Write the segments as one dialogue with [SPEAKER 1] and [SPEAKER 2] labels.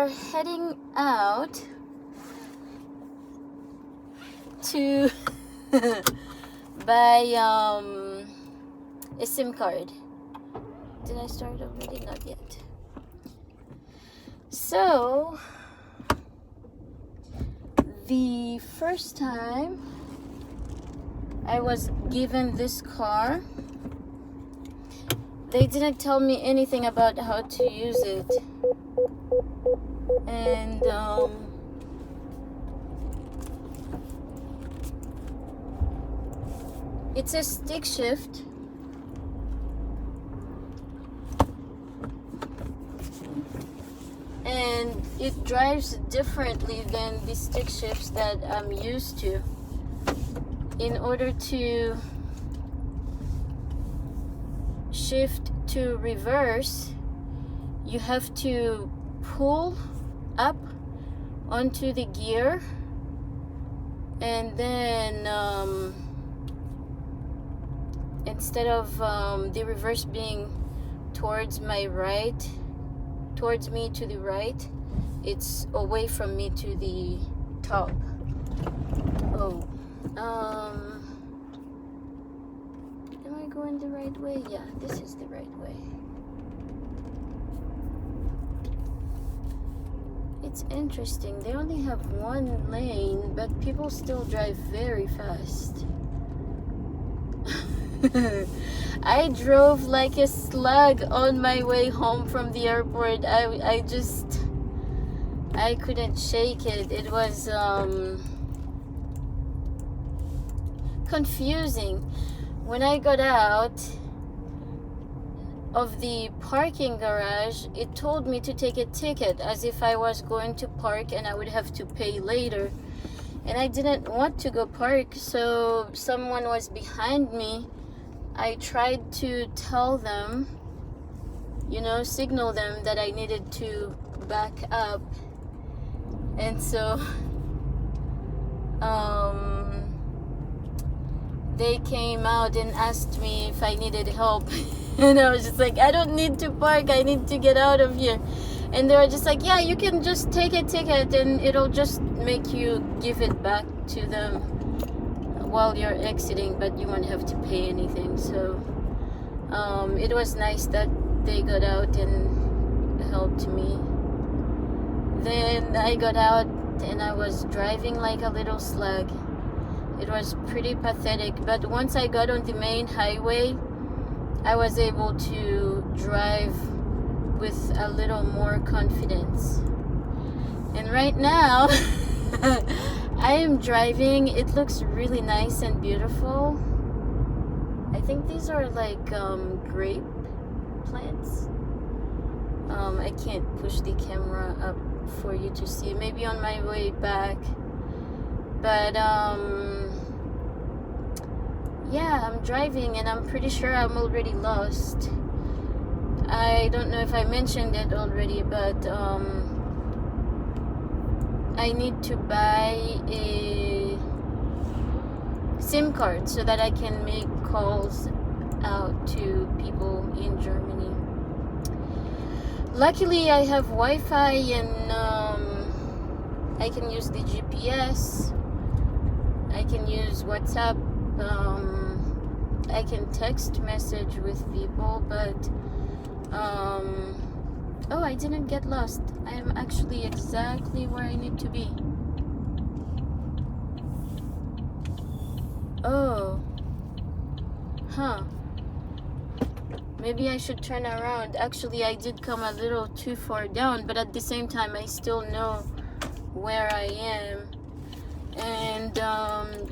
[SPEAKER 1] are heading out to buy a SIM card. Did I start already? Not yet. So the first time I was given this car, they didn't tell me anything about how to use it. And it's a stick shift. And it drives differently than the stick shifts that I'm used to. In order to shift to reverse, you have to pull up onto the gear, and then instead of the reverse being towards my right, towards me to the right, it's away from me to the top. Am I going the right way? Yeah, this is the right way. It's interesting. They only have one lane, but people still drive very fast. I drove like a slug on my way home from the airport. I couldn't shake it. It was confusing. When I got out of the parking garage, it told me to take a ticket as if I was going to park and I would have to pay later. And I didn't want to go park, so someone was behind me. I tried to tell them, signal them that I needed to back up. And so they came out and asked me if I needed help. And I was just like, I don't need to park, I need to get out of here. And they were just like, yeah, you can just take a ticket and it'll just make you give it back to them while you're exiting, but you won't have to pay anything. So it was nice that they got out and helped me. Then I got out and I was driving like a little slug. It was pretty pathetic, but once I got on the main highway, I was able to drive with a little more confidence. And right now I am driving. It looks really nice and beautiful. I think these are like grape plants. I can't push the camera up for you to see, maybe on my way back. But yeah, I'm driving and I'm pretty sure I'm already lost. I don't know if I mentioned it already, but I need to buy a SIM card so that I can make calls out to people in Germany. Luckily, I have Wi-Fi and I can use the GPS. I can use WhatsApp. I can text message with people, but oh, I didn't get lost. I am actually exactly where I need to be. Oh, maybe I should turn around. Actually, I did come a little too far down, but at the same time I still know where I am. And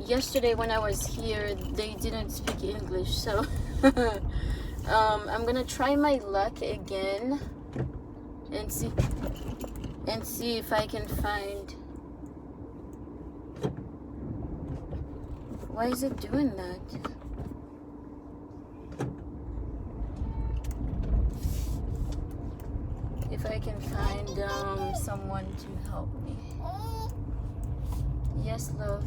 [SPEAKER 1] yesterday when I was here, they didn't speak English, so I'm gonna try my luck again and see if I can find. Why is it doing that? If I can find someone to help me. Yes, love.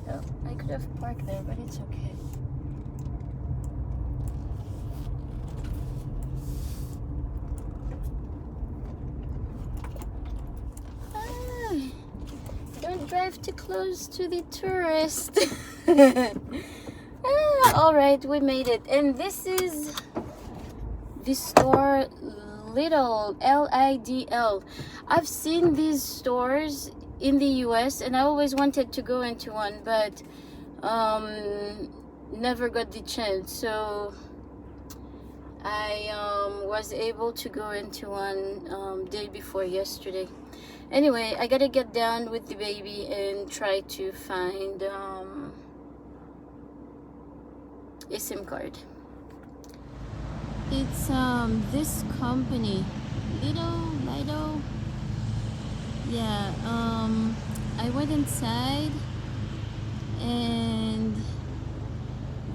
[SPEAKER 1] Oh, I could have parked there, but it's okay. drive too close to the tourist. All right, we made it. And this is the store Lidl, Lidl. I've seen these stores in the US and I always wanted to go into one, but never got the chance. So I was able to go into one day before yesterday. Anyway, I gotta get down with the baby and try to find a SIM card. It's this company, Lido. Yeah, I went inside and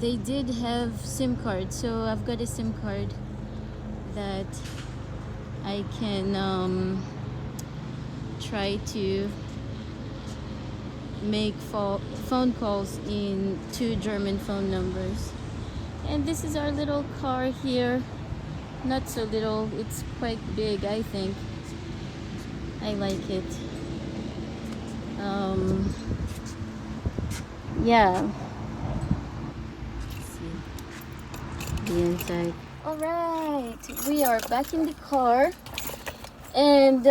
[SPEAKER 1] they did have SIM cards, so I've got a SIM card that I can try to make phone calls in 2 German phone numbers. And this is our little car here. Not so little, it's quite big, I think. I like it. Yeah. Let's see the inside. All right, we are back in the car, and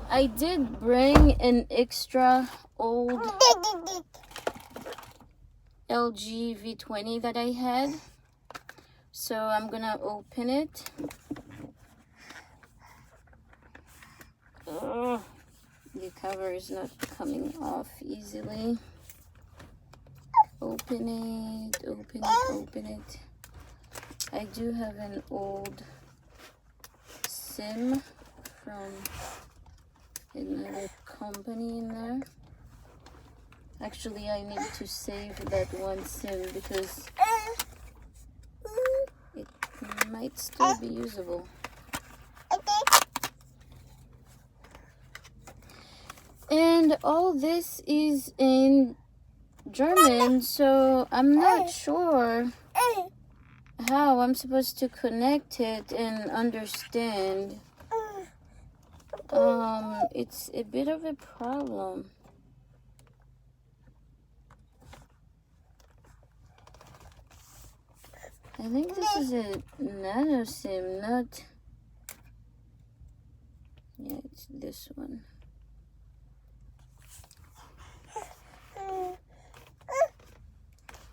[SPEAKER 1] I did bring an extra old LG V20 that I had, so I'm gonna open it. The cover is not coming off easily. Open it, open it, open it. I do have an old SIM from another company in there. Actually, I need to save that one SIM because it might still be usable. And all this is in German, so I'm not sure how I'm supposed to connect it and understand. It's a bit of a problem. I think this is a nano SIM, not... Yeah, it's this one.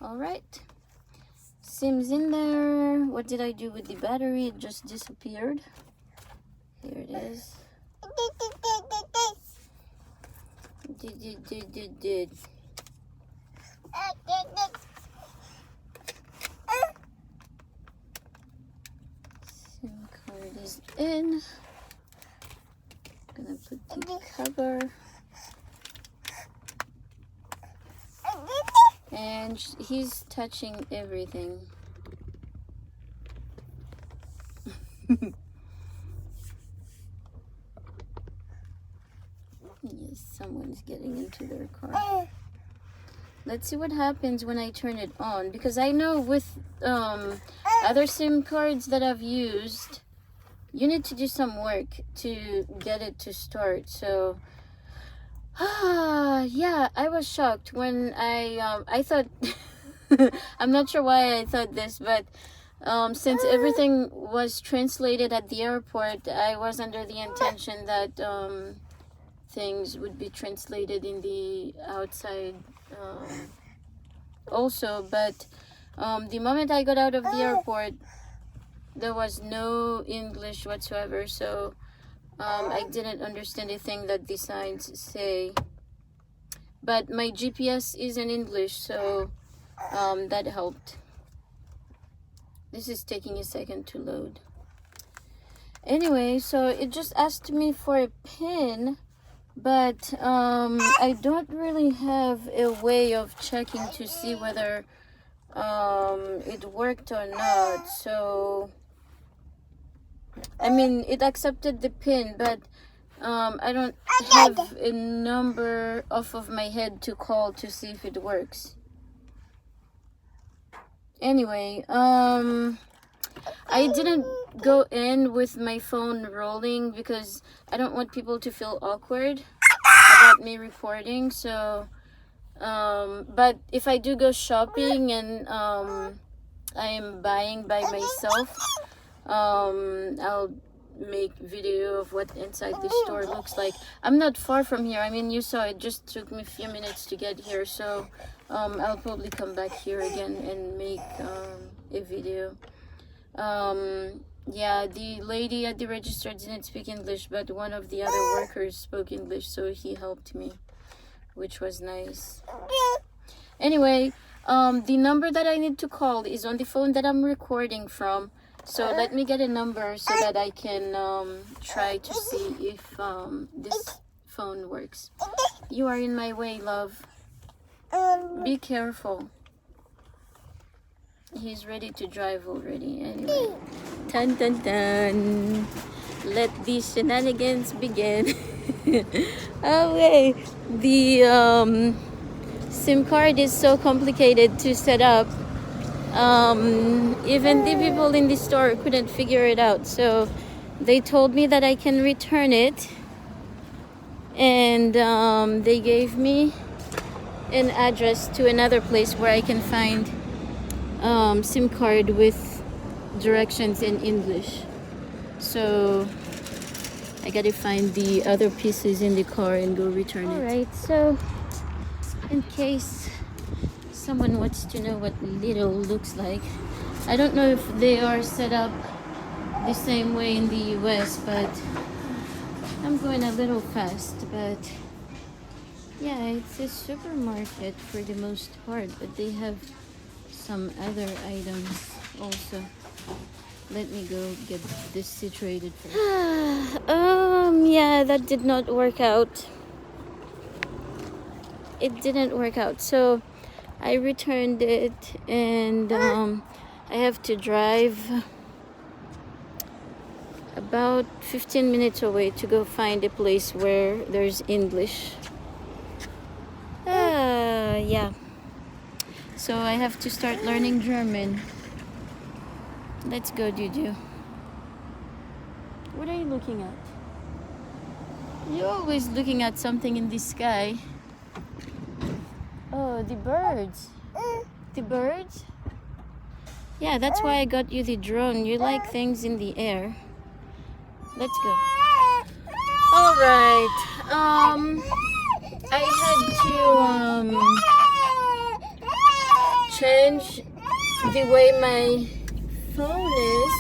[SPEAKER 1] All right, SIM's in there. What did I do with the battery? It just disappeared. Here it is. Did. SIM card is in. Gonna put the cover. And he's touching everything. Yes, someone's getting into their car. Let's see what happens when I turn it on, because I know with other SIM cards that I've used, you need to do some work to get it to start. So yeah, I was shocked when I thought I'm not sure why I thought this, but since everything was translated at the airport, I was under the intention that things would be translated in the outside also, but the moment I got out of the airport, there was no English whatsoever, so I didn't understand a thing that the signs say. But my GPS is in English, so that helped. This is taking a second to load. Anyway, so it just asked me for a PIN, but I don't really have a way of checking to see whether it worked or not. So I mean, it accepted the PIN, but I don't have a number off of my head to call to see if it works. Anyway, I didn't go in with my phone rolling because I don't want people to feel awkward about without me recording. So but if I do go shopping and I'm buying by myself, I'll make video of what inside the store looks like. I'm not far from here. I mean, you saw it just took me a few minutes to get here, so I'll probably come back here again and make a video. Yeah, the lady at the register didn't speak English, but one of the other workers spoke English, so he helped me, which was nice. Anyway, the number that I need to call is on the phone that I'm recording from. So let me get a number so that I can try to see if this phone works. You are in my way, love. Be careful. He's ready to drive already. Anyway. Dun dun dun. Let the shenanigans begin. Oh wait. The SIM card is so complicated to set up. Even the people in the store couldn't figure it out, so they told me that I can return it, and they gave me an address to another place where I can find SIM card with directions in English. So I gotta find the other pieces in the car and go return it. Alright, so in case someone wants to know what Lidl looks like, I don't know if they are set up the same way in the US, but I'm going a little fast. But yeah, it's a supermarket for the most part, but they have some other items also. Let me go get this situated first. Yeah, that did not work out. It didn't work out, so I returned it, and I have to drive about 15 minutes away to go find a place where there's English. Yeah. So I have to start learning German. Let's go, Juju. What are you looking at? You're always looking at something in the sky. Oh, the birds. The birds? Yeah, that's why I got you the drone. You like things in the air. Let's go. Alright. I had to change the way my phone is.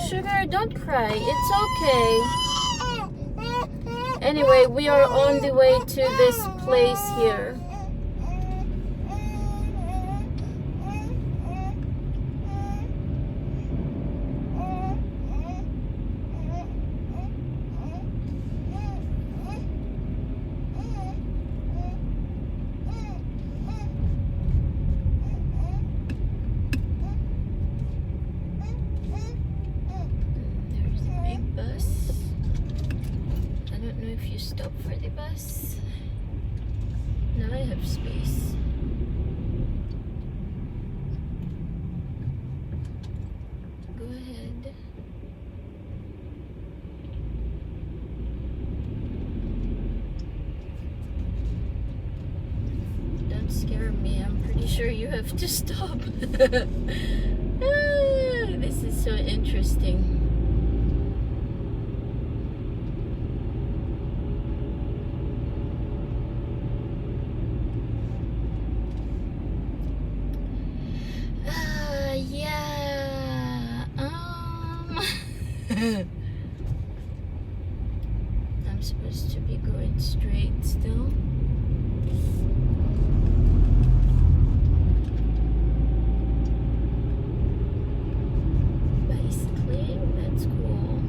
[SPEAKER 1] Sugar, don't cry. It's okay. Anyway, we are on the way to this place here. Stop for the bus. Now I have space. Go ahead. Don't scare me. I'm pretty sure you have to stop. This is so interesting. I'm supposed to be going straight still. Bicycling, that's cool.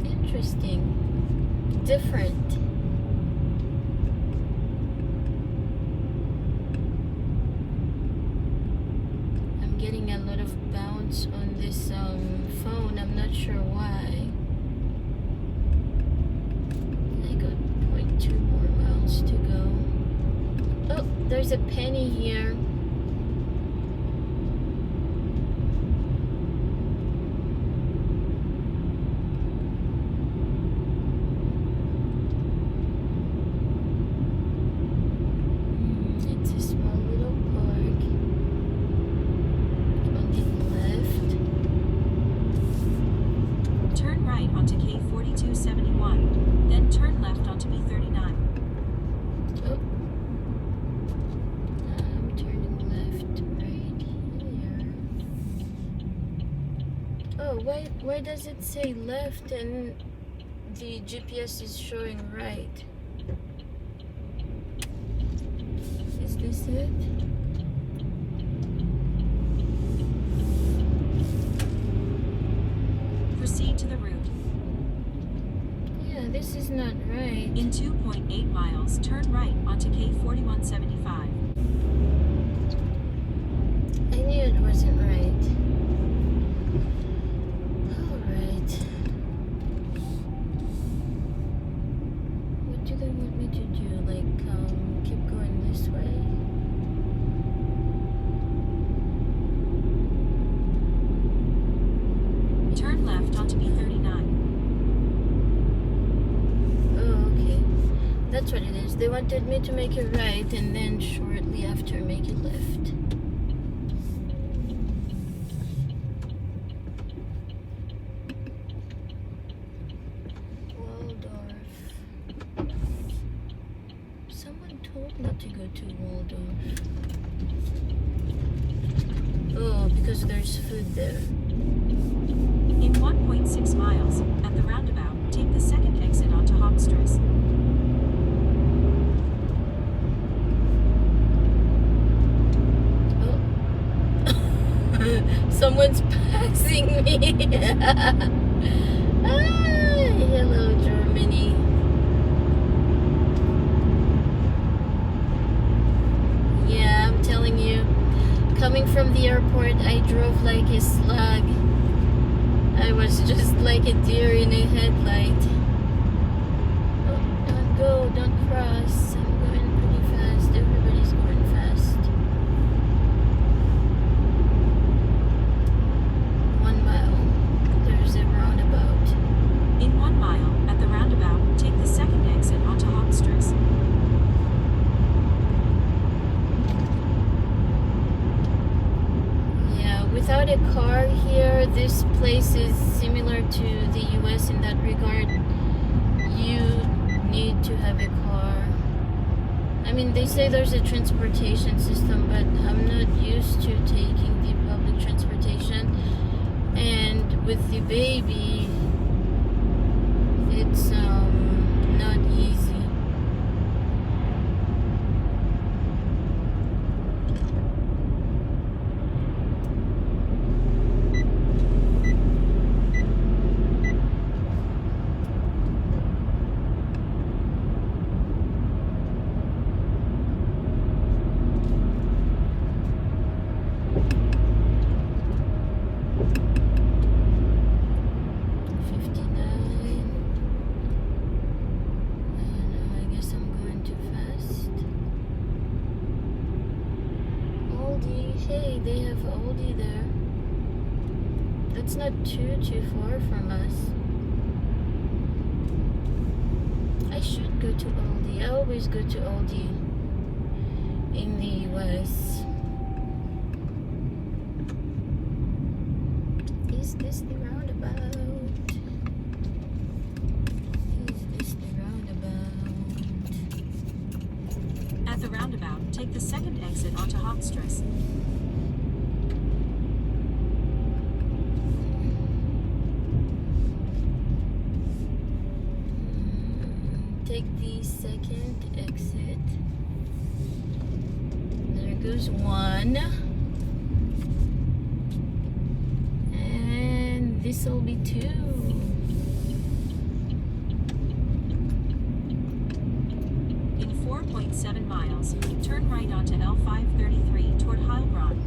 [SPEAKER 1] Interesting, different. I'm getting a lot of bounce this phone. I'm not sure why. I got 0.2 more miles to go. Oh, there's a penny here. It's a small little park. On the left.
[SPEAKER 2] Turn right onto K4271, then turn left onto B39.
[SPEAKER 1] Oh. I'm turning left right here. Oh, why does it say left and the GPS is showing right? Is this it?
[SPEAKER 2] Proceed to the route.
[SPEAKER 1] Yeah, this is not right.
[SPEAKER 2] In 2.8 miles, turn right onto K4175.
[SPEAKER 1] I knew it wasn't right. Alright. What do they want me to do? Like, keep going this way?
[SPEAKER 2] Turn left onto B39.
[SPEAKER 1] Oh, okay. That's what it is. They wanted me to make it right and then shortly after make it left. Waldorf. Someone told me to go to Waldorf. Oh, because there's food there.
[SPEAKER 2] In 1.6 miles, at the roundabout, take the second exit onto Hofstrasse.
[SPEAKER 1] Oh. Someone's passing me. Hello, Germany. Yeah, I'm telling you. Coming from the airport, I drove like a slug. I was just like a deer in a headlight. Oh, don't go, don't cross. I'm going pretty fast. Everybody's going fast. 1 mile. There's a roundabout.
[SPEAKER 2] In 1 mile, at the roundabout, take the second exit onto Hofstrasse.
[SPEAKER 1] Without a car here, this place is similar to the US in that regard. You need to have a car. I mean, they say there's a transportation system, but I'm not used to taking the public transportation. And with the baby, it's not easy. Hey, they have Aldi there. That's not too far from us. I should go to Aldi. I always go to Aldi in the US. Is this the roundabout? Is this the roundabout?
[SPEAKER 2] At the roundabout, take the second exit onto Hofstrasse.
[SPEAKER 1] Take the second exit. There goes one. And this will be two.
[SPEAKER 2] In 4.7 miles, turn right onto L533 toward Heilbronn.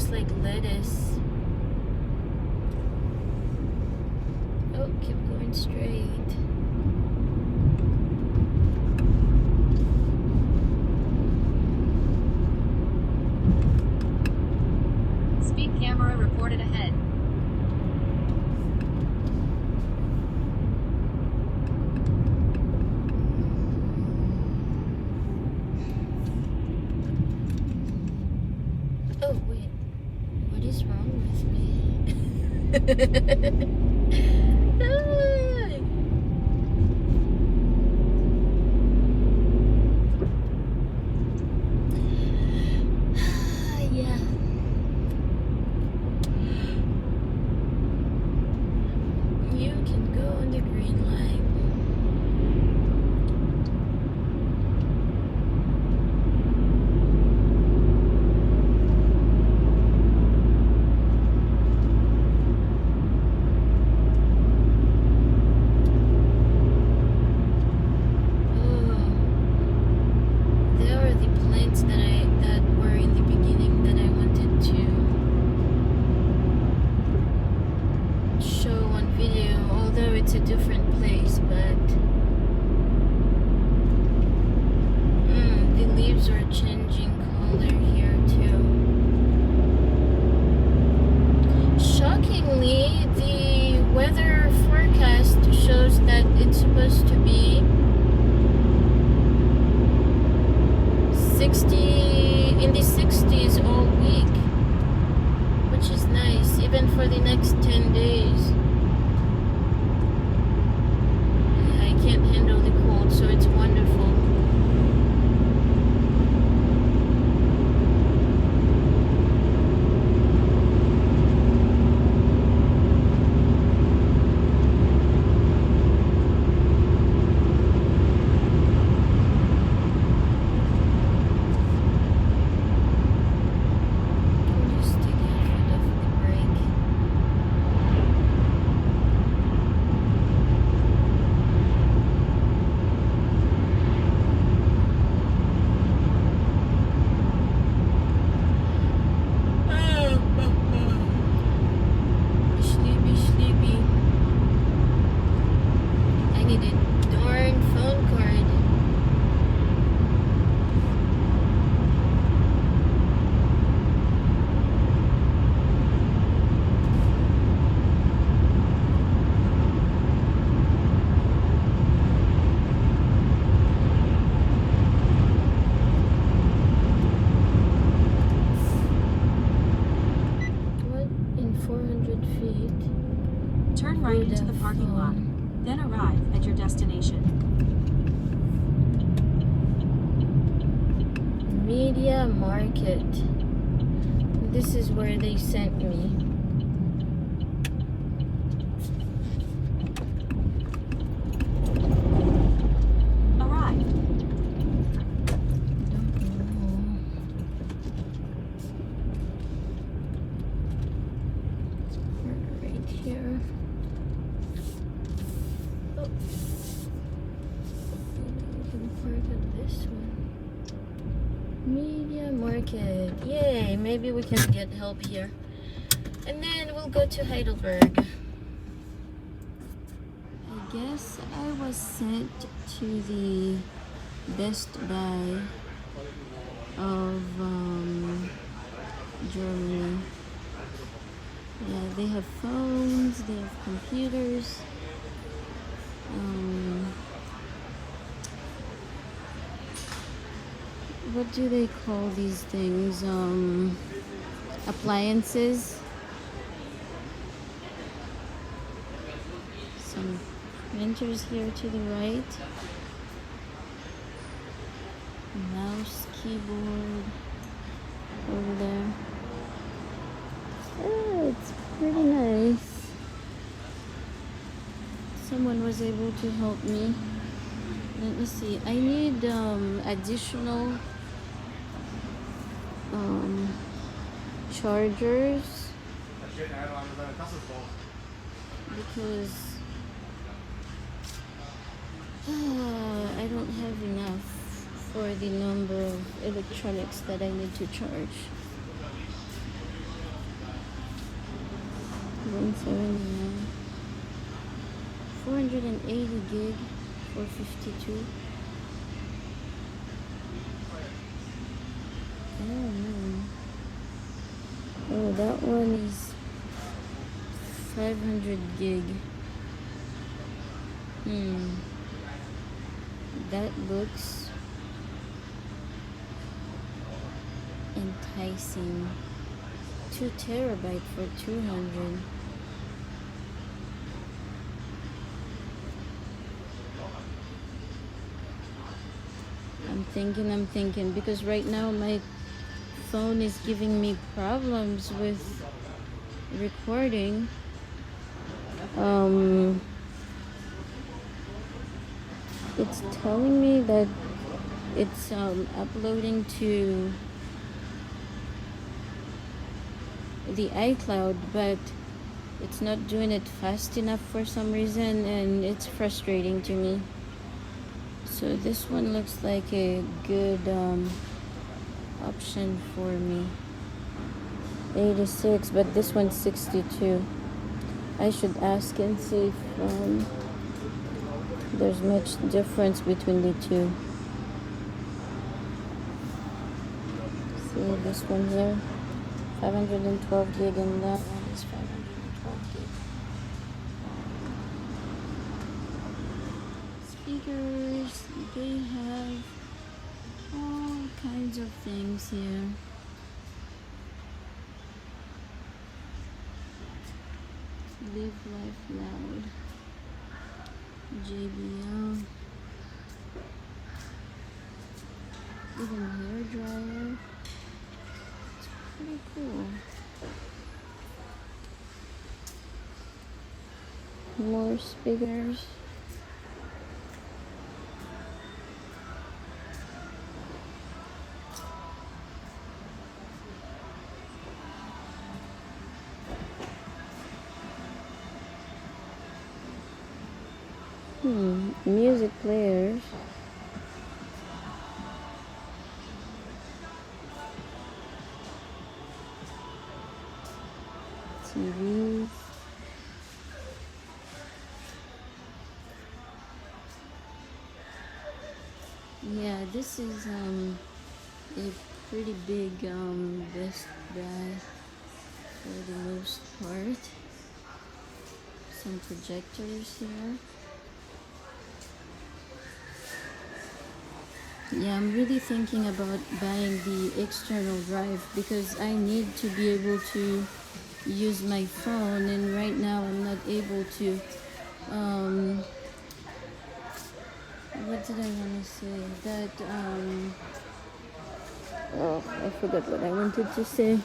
[SPEAKER 1] looks like lettuce. Oh, keep going straight.
[SPEAKER 3] Speed camera reported ahead.
[SPEAKER 1] Oh, wait. What is wrong with me? Yeah. You can go on the green light. There are the plants that were in the beginning that I wanted to show on video, although it's a different place, but the leaves are changing color here too. Shockingly, the weather forecast shows that it's supposed to be 60s all week, which is nice, even for the next 10 days. I can't handle the cold, so it's wonderful. Just take your foot off the brake. Sleepy, sleepy. I need a darn phone card. What in 400 feet?
[SPEAKER 2] Turn right into the parking lot, then arrive at your destination.
[SPEAKER 1] Media Market. This is where they sent me.
[SPEAKER 2] Arrived.
[SPEAKER 1] Right here. Oh. Maybe we can park at this one. Media Market. Yay, maybe we can get help here. And then we'll go to Heidelberg. I guess I was sent to the Best Buy of Germany. Yeah, they have phones, they have computers. What do they call these things? Appliances. Some printers here to the right. Mouse, keyboard over there. Oh, it's pretty nice. Someone was able to help me. Let me see. I need additional chargers because I don't have enough for the number of electronics that I need to charge. $179. 480 gig for 52. I don't know. Oh, that one is 500 gig. That looks enticing. 2 terabyte for 200. I'm thinking because right now my phone is giving me problems with recording. It's telling me that it's uploading to the iCloud, but it's not doing it fast enough for some reason, and it's frustrating to me. So this one looks like a good option for me. 86, but this one's 62. I should ask and see if there's much difference between the two. See this one here, 512 gig, and that one is 512 gig. Speakers, they have all kinds of things here. Live Life Loud, JBL, even hair dryer. It's pretty cool. More speakers. Music players. TVs. Yeah, this is a pretty big Best Buy for the most part. Some projectors here. Yeah, I'm really thinking about buying the external drive because I need to be able to use my phone, and right now I'm not able to. What did I want to say? That oh, I forgot what I wanted to say.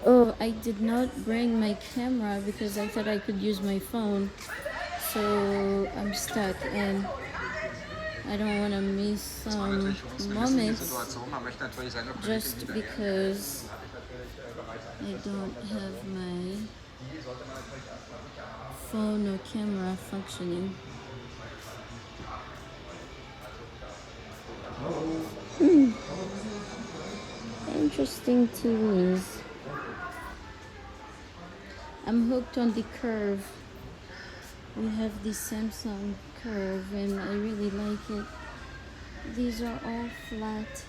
[SPEAKER 1] Oh, I did not bring my camera because I thought I could use my phone, so I'm stuck and I don't want to miss some moments just because I don't have my phone or camera functioning. Interesting TVs. I'm hooked on the Curve. We have the Samsung Curve and I really like it. These are all flat.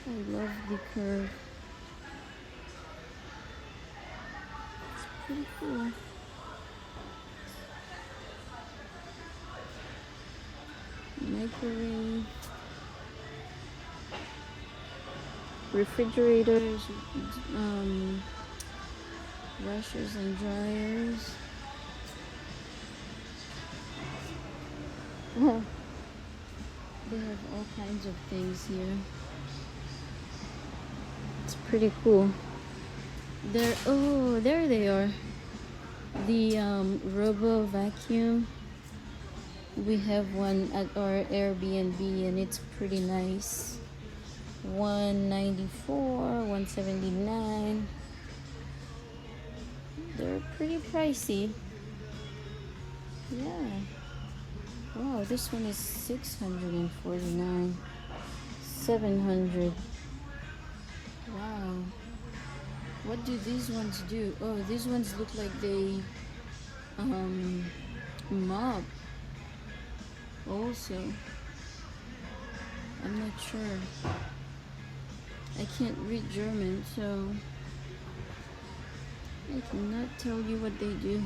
[SPEAKER 1] I love the Curve. It's pretty cool. Microwave. Refrigerators. Washers and dryers. They have all kinds of things here. It's pretty cool. There they are. The Robo Vacuum. We have one at our Airbnb and it's pretty nice. $194, $179. They're pretty pricey. Yeah. Wow, this one is $649. $700. Wow. What do these ones do? Oh, these ones look like they mop also. I'm not sure. I can't read German, so I cannot tell you what they do.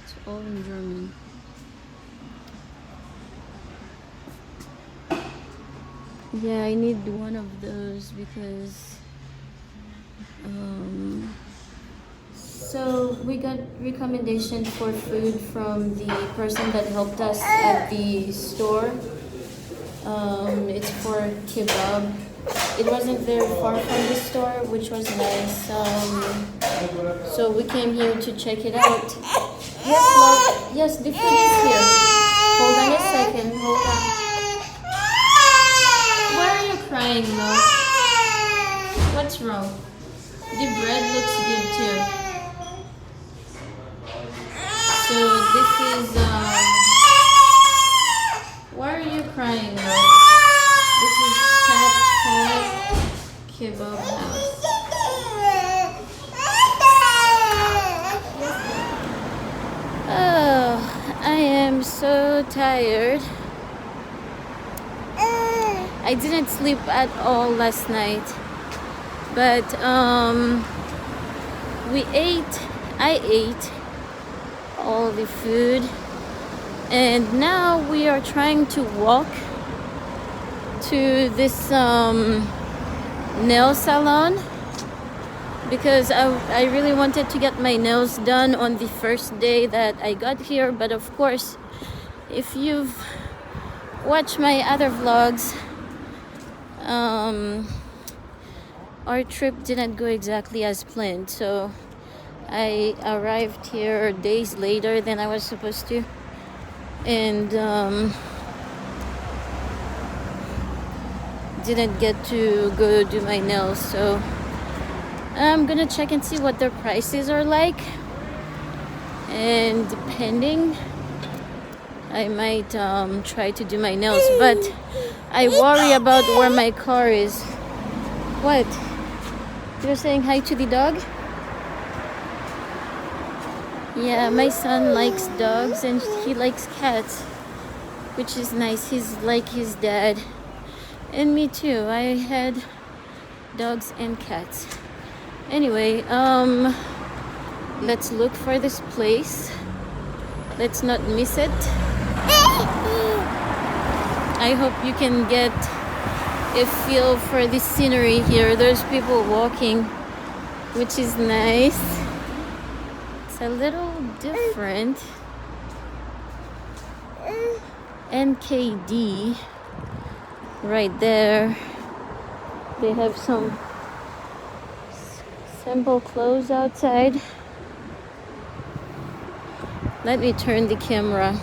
[SPEAKER 1] It's all in German. Yeah, I need one of those because so we got recommendation for food from the person that helped us at the store. It's for kebab. It wasn't very far from the store, which was nice. So we came here to check it out. Yes, love. Yes, the food is here. Hold on a second. Hold on. Why are you crying, love? What's wrong? The bread looks good too. So this is why are you crying, love? This is Tat Kebab House. Oh, I am so tired. I didn't sleep at all last night, but I ate all the food, and now we are trying to walk to this nail salon because I really wanted to get my nails done on the first day that I got here. But of course, if you've watched my other vlogs, our trip didn't go exactly as planned, so I arrived here days later than I was supposed to, and didn't get to go do my nails. So I'm gonna check and see what their prices are like, and depending, I might try to do my nails. But I worry about where my car is. What? You're saying hi to the dog? Yeah, my son likes dogs and he likes cats, which is nice. He's like his dad. And me too. I had dogs and cats. Anyway, let's look for this place. Let's not miss it. I hope you can get a feel for the scenery here. There's people walking, which is nice. It's a little different. NKD right there. They have some simple clothes outside. Let me turn the camera.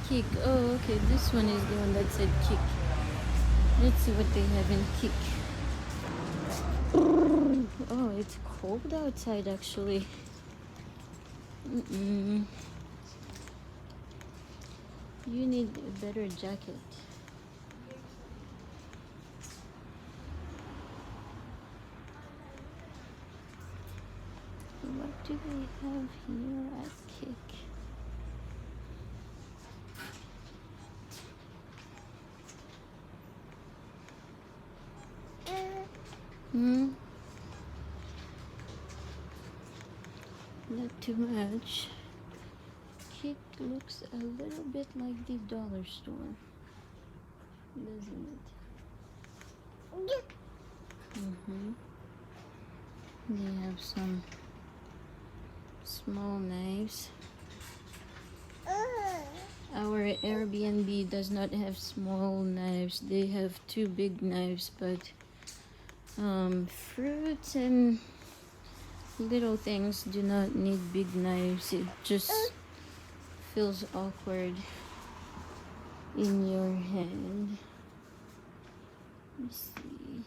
[SPEAKER 1] Kick. Oh, okay. This one is the one that said kick. Let's see what they have in kick. Oh, it's cold outside actually. You need a better jacket. What do they have here at kick? Not too much. Kick looks a little bit like the dollar store, doesn't it? They have some small knives. Our Airbnb does not have small knives. They have two big knives, but fruits and little things do not need big knives. It just feels awkward in your hand. Let me see.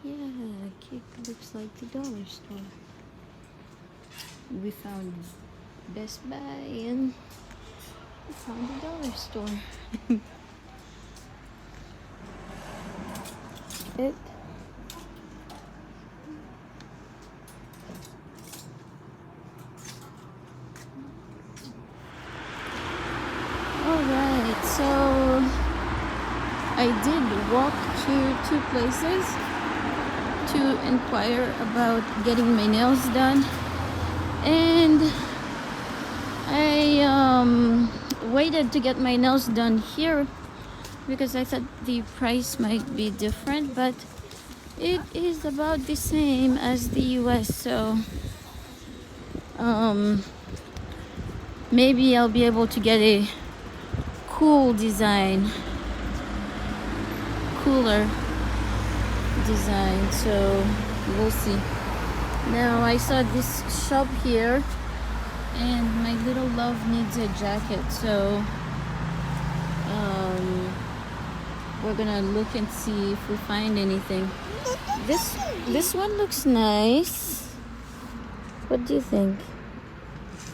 [SPEAKER 1] Yeah, cake looks like the dollar store. We found Best Buy and we found the dollar store. It. Alright, so I did walk to two places to inquire about getting my nails done, and I waited to get my nails done here because I thought the price might be different, but it is about the same as the US, so maybe I'll be able to get a cooler design, so we'll see. Now I saw this shop here and my little love needs a jacket, so we're gonna look and see if we find anything. This one looks nice. What do you think?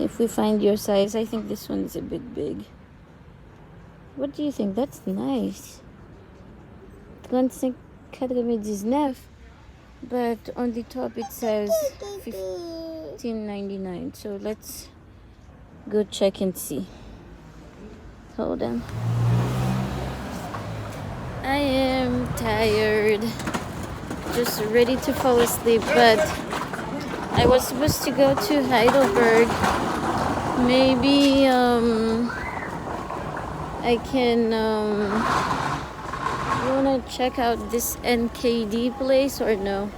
[SPEAKER 1] If we find your size, I think this one is a bit big. What do you think? That's nice. 35,99, but on the top it says $15.99. So let's go check and see. Hold on. I am tired, just ready to fall asleep, but I was supposed to go to Heidelberg. Maybe I can you wanna check out this NKD place or no?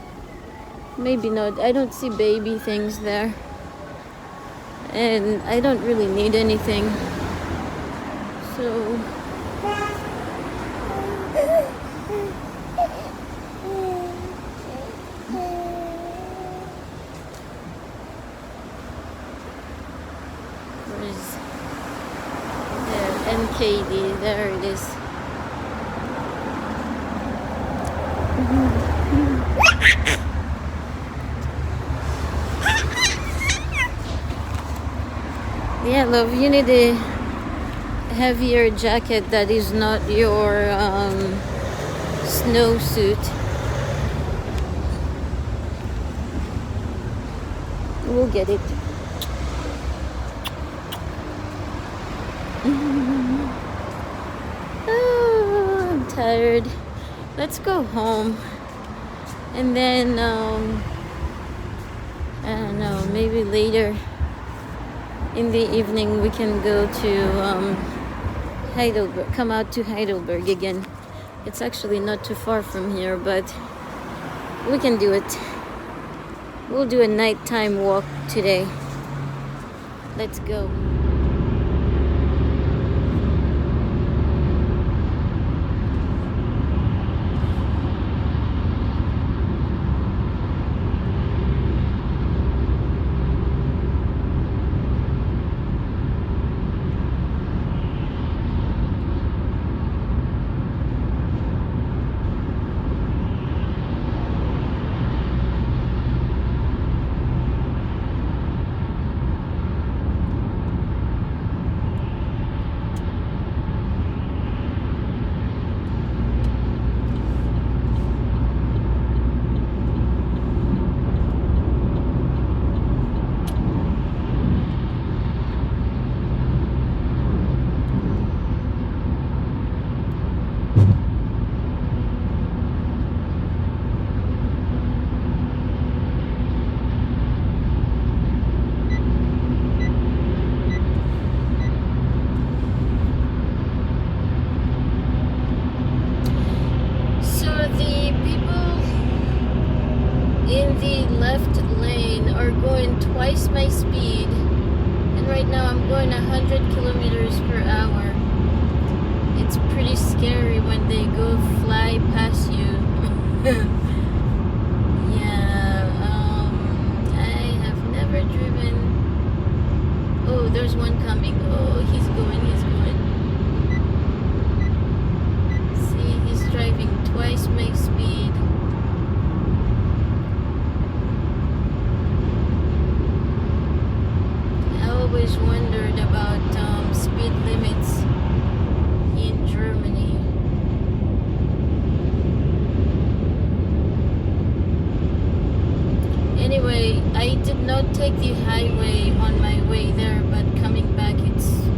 [SPEAKER 1] Maybe not. I don't see baby things there, and I don't really need anything, so where's there? NKD, there it is. Yeah, love, you need a heavier jacket that is not your snowsuit. We'll get it. Oh, I'm tired. Let's go home, and then I don't know, maybe later in the evening we can go to Heidelberg, come out to Heidelberg again. It's actually not too far from here, but we can do it. We'll do a nighttime walk today. Let's go. Twice my speed, and right now I'm going 100 kilometers per hour. It's pretty scary when they go fly past you. Yeah, I have never driven. Oh, there's one coming. Oh, he's going. See, he's driving twice my speed. Anyway, I did not take the highway on my way there, but coming back it's